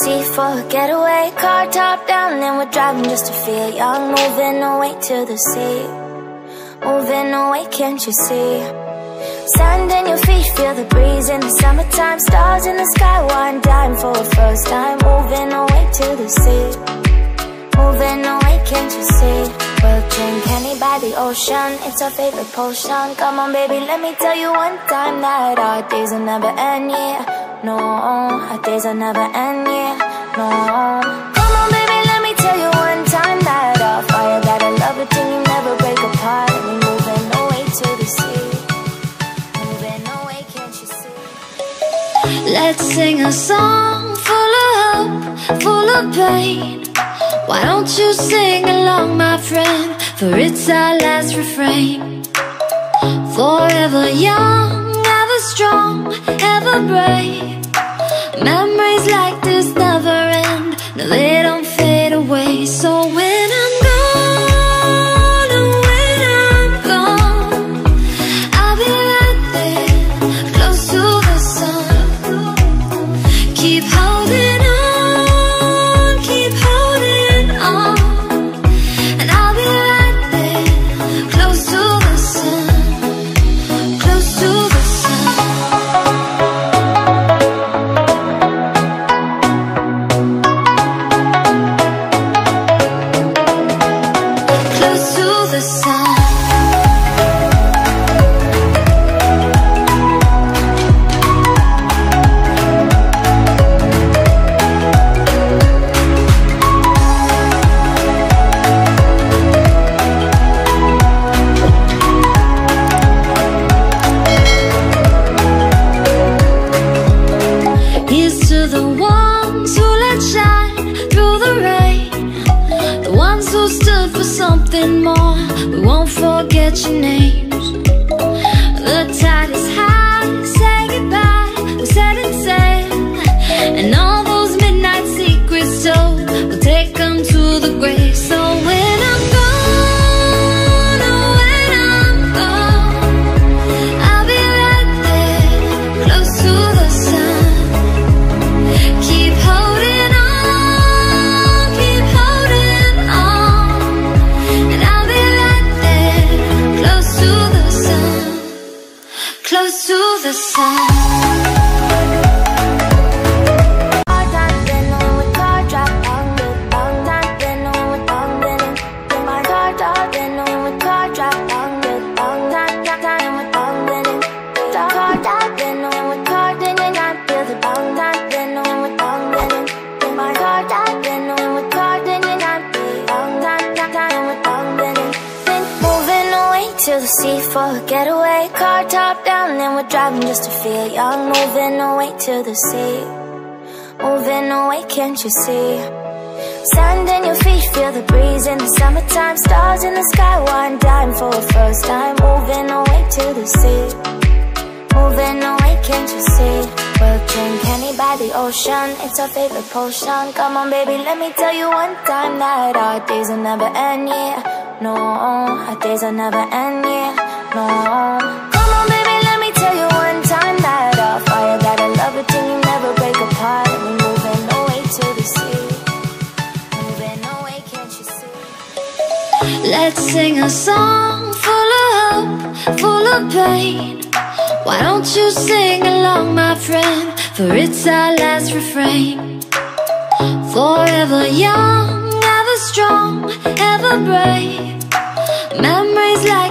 sea for a getaway. Car top down and we're driving just to feel young. Moving away to the sea, moving away, can't you see? Sand in your feet, feel the breeze in the summertime. Stars in the sky, one dime for a first time. Moving away to the sea, moving away, can't you see? We'll drink honey by the ocean, it's our favorite potion. Come on baby, let me tell you one time that our days will never end, yeah. No, our days will never end, yeah. No. Come on baby, let me tell you one time that our fire got a love it till you never break apart. And we're moving away to the sea, moving away, can't you see? Let's sing a song full of hope, full of pain. Why don't you sing along, my friend? For it's our last refrain. Forever young, ever strong, ever brave. Memories like this never end, no, they don't fade away. So when I'm gone, oh, when I'm gone, I'll be right there, close to the sun. Keep holding on, keep holding on, and I'll be right there, close to the sun, close to the sun. Close to the sun. Here's to the ones who let shine through the rain, the ones who stood for something more. We won't forget your names. The tide is high, say goodbye, we're setting sail, and all those midnight secrets told, we'll take them to the grave. So when I'm gone, oh, when I'm gone, I'll be right there, close to the sun. Keep holding on, keep holding on, and I'll be right there, close to the sun, close to the sun. To the sea for a getaway. Car top down and we're driving just to feel young. Moving away to the sea, moving away, can't you see? Sand in your feet, feel the breeze in the summertime. Stars in the sky, one dime for a first time. Moving away to the sea, moving away, can't you see? We'll drink honey by the ocean, it's our favorite potion. Come on baby, let me tell you one time that our days will never end, yeah. No, our days will never end, yeah. No. Come on baby, let me tell you one time that our fire got a love it till you never break apart. And we're moving away to the sea, moving away, can't you see? Let's sing a song full of hope, full of pain. Why don't you sing along, my friend? For it's our last refrain. Forever young, ever strong, ever brave. Memories like